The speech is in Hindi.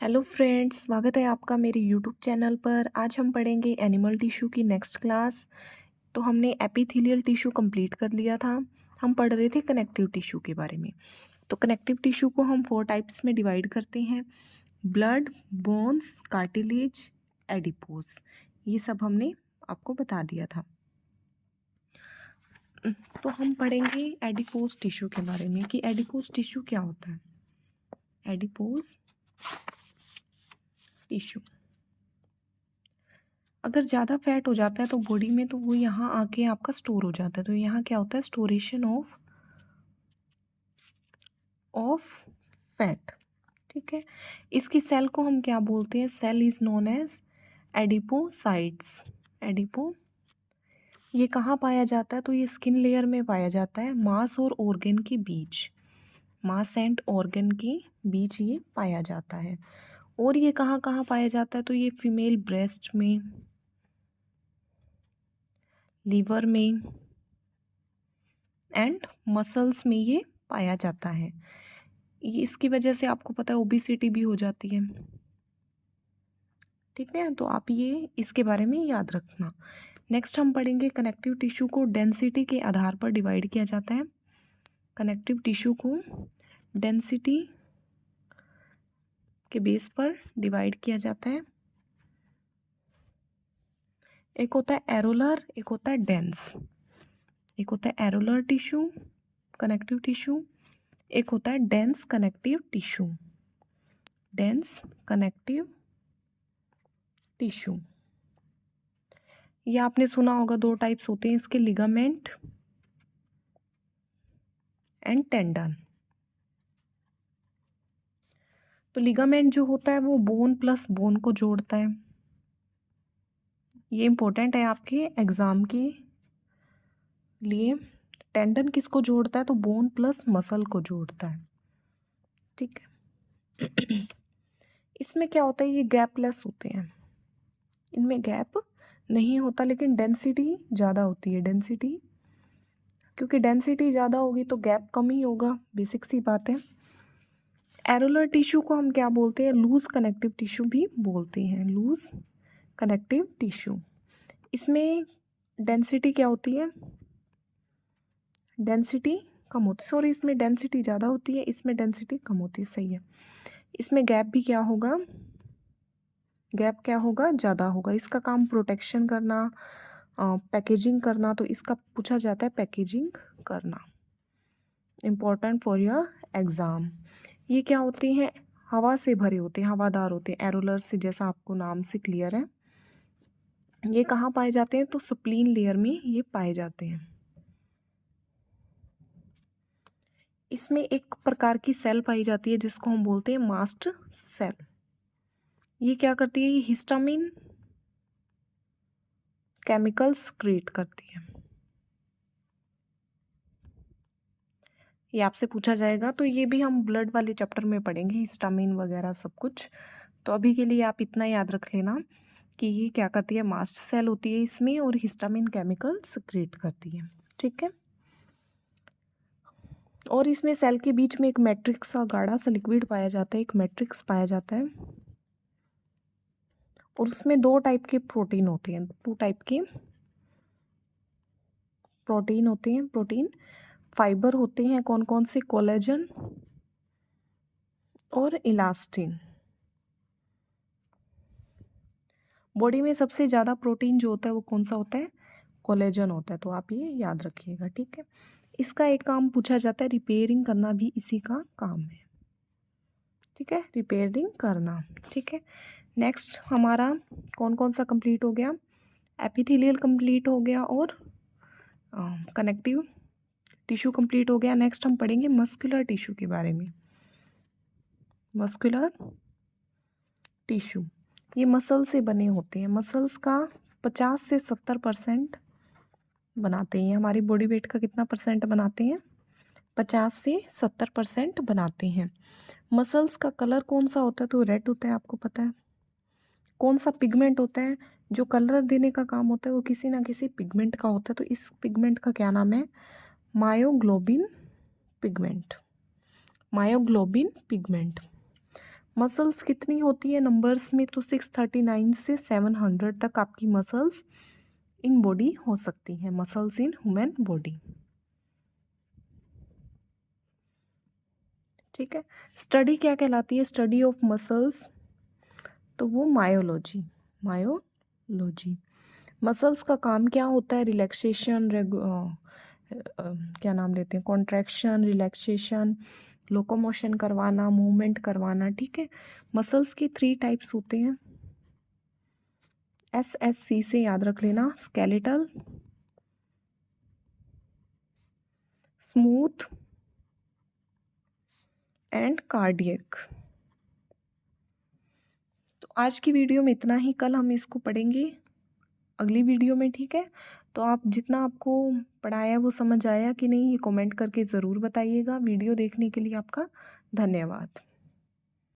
हेलो फ्रेंड्स, स्वागत है आपका मेरे यूट्यूब चैनल पर। आज हम पढ़ेंगे एनिमल टिश्यू की नेक्स्ट क्लास। तो हमने एपिथेलियल टिश्यू कंप्लीट कर लिया था। हम पढ़ रहे थे कनेक्टिव टिश्यू के बारे में। तो कनेक्टिव टिश्यू को हम 4 टाइप्स में डिवाइड करते हैं: ब्लड, बोन्स, कार्टिलेज, एडिपोज। ये सब हमने आपको बता दिया था। तो हम पढ़ेंगे एडिपोज टिश्यू के बारे में कि एडिपोज टिश्यू क्या होता है। एडिपोज टिश्यू अगर ज़्यादा फैट हो जाता है तो बॉडी में, तो वो यहाँ आके आपका स्टोर हो जाता है। तो यहाँ क्या होता है, स्टोरेशन ऑफ फैट। ठीक है। इसकी सेल को हम क्या बोलते हैं? Cell is known as adipocytes. Adipo ये कहाँ पाया जाता है? तो ये स्किन लेयर में पाया जाता है, मांस और ऑर्गन के बीच। मांस एंड ऑर्गन के बीच ये पाया जाता है। और ये कहाँ कहाँ पाया जाता है? तो ये फीमेल ब्रेस्ट में, लीवर में एंड मसल्स में ये पाया जाता है। ये इसकी वजह से आपको पता है ओबिसिटी भी हो जाती है। ठीक है, तो आप ये इसके बारे में याद रखना। नेक्स्ट हम पढ़ेंगे कनेक्टिव टिश्यू को डेंसिटी के आधार पर डिवाइड किया जाता है। कनेक्टिव टिश्यू को डेंसिटी के बेस पर डिवाइड किया जाता है। एक होता है एरोलर, एक होता है डेंस। एक होता है एरोलर टिश्यू कनेक्टिव टिश्यू, एक होता है dense connective tissue. Dense connective tissue ये आपने सुना होगा, 2 टाइप्स होते हैं इसके, लिगामेंट एंड टेंडन। तो लिगामेंट जो होता है वो बोन प्लस बोन को जोड़ता है। ये इंपॉर्टेंट है आपके एग्जाम के लिए। टेंडन किसको जोड़ता है? तो बोन प्लस मसल को जोड़ता है। ठीक है। इसमें क्या होता है, ये गैपलेस होते हैं, इनमें गैप नहीं होता, लेकिन डेंसिटी ज़्यादा होती है। डेंसिटी, क्योंकि डेंसिटी ज़्यादा होगी तो गैप कम ही होगा, बेसिक सी बात है। एरोलर टिश्यू को हम क्या बोलते हैं? लूज कनेक्टिव टिश्यू भी बोलते हैं। लूज कनेक्टिव टिश्यू, इसमें डेंसिटी क्या होती है? डेंसिटी कम होती, सॉरी, इसमें डेंसिटी ज़्यादा होती है, इसमें डेंसिटी कम होती है। सही है। इसमें गैप भी क्या होगा? गैप क्या होगा? ज़्यादा होगा। इसका काम प्रोटेक्शन करना, पैकेजिंग करना, तो इसका पूछा जाता है पैकेजिंग करना। Important for your exam. ये क्या होते हैं? हवा से भरे होते हैं, हवादार होते हैं। एरोलर से, जैसा आपको नाम से क्लियर है। ये कहाँ पाए जाते हैं? तो स्प्लीन लेयर में ये पाए जाते हैं। इसमें एक प्रकार की सेल पाई जाती है जिसको हम बोलते हैं मास्ट सेल। ये क्या करती है? ये हिस्टामिन केमिकल्स क्रिएट करती है। ये आपसे पूछा जाएगा, तो ये भी हम ब्लड वाले चैप्टर में पढ़ेंगे, हिस्टामिन वगैरह सब कुछ। तो अभी के लिए आप इतना याद रख लेना कि ये क्या करती है, मास्ट सेल होती है इसमें, और हिस्टामिन केमिकल सिक्रेट करती है। ठीक है। और इसमें सेल के बीच में एक मैट्रिक्स सा गाढ़ा सा लिक्विड पाया जाता है, एक मैट्रिक्स पाया जाता है। और उसमें 2 टाइप के प्रोटीन होते हैं, 2 टाइप के प्रोटीन होते हैं। प्रोटीन फाइबर होते हैं, कौन कौन से? कोलेजन और इलास्टिन। बॉडी में सबसे ज़्यादा प्रोटीन जो होता है वो कौन सा होता है? कोलेजन होता है। तो आप ये याद रखिएगा। ठीक है। इसका एक काम पूछा जाता है, रिपेयरिंग करना भी इसी का काम है। ठीक है, रिपेयरिंग करना। ठीक है। नेक्स्ट हमारा कौन कौन सा कंप्लीट हो गया? एपिथेलियल कंप्लीट हो गया और कनेक्टिव टिश्यू कंप्लीट हो गया। नेक्स्ट हम पढ़ेंगे मस्कुलर टिश्यू के बारे में। मस्कुलर टिश्यू ये मसल से बने होते हैं। मसल्स का 50 से 70% बनाते हैं। हमारी बॉडी वेट का कितना परसेंट बनाते हैं? 50 से 70% बनाते हैं। मसल्स का कलर कौन सा होता है? तो रेड होता है, आपको पता है। कौन सा पिगमेंट होता है जो कलर देने का काम होता है? वो किसी ना किसी पिगमेंट का होता है। तो इस पिगमेंट का क्या नाम है? Myoglobin pigment. Myoglobin pigment. Muscles कितनी होती है नंबर्स में, तो 639 से 700 तक आपकी मसल्स इन बॉडी हो सकती हैं, मसल्स इन ह्यूमन बॉडी। ठीक है। स्टडी क्या कहलाती है, स्टडी ऑफ मसल्स, तो वो मायोलॉजी, मायोलॉजी। मसल्स का काम क्या होता है, रिलैक्सेशन, क्या नाम लेते हैं, कॉन्ट्रैक्शन, रिलैक्सेशन, लोकोमोशन करवाना, मूवमेंट करवाना। ठीक है। मसल्स की 3 टाइप्स होते हैं, SSC से याद रख लेना, स्केलेटल, स्मूथ एंड कार्डियक। तो आज की वीडियो में इतना ही, कल हम इसको पढ़ेंगे अगली वीडियो में। ठीक है। तो आप जितना आपको पढ़ाया वो समझ आया कि नहीं, ये कमेंट करके ज़रूर बताइएगा। वीडियो देखने के लिए आपका धन्यवाद।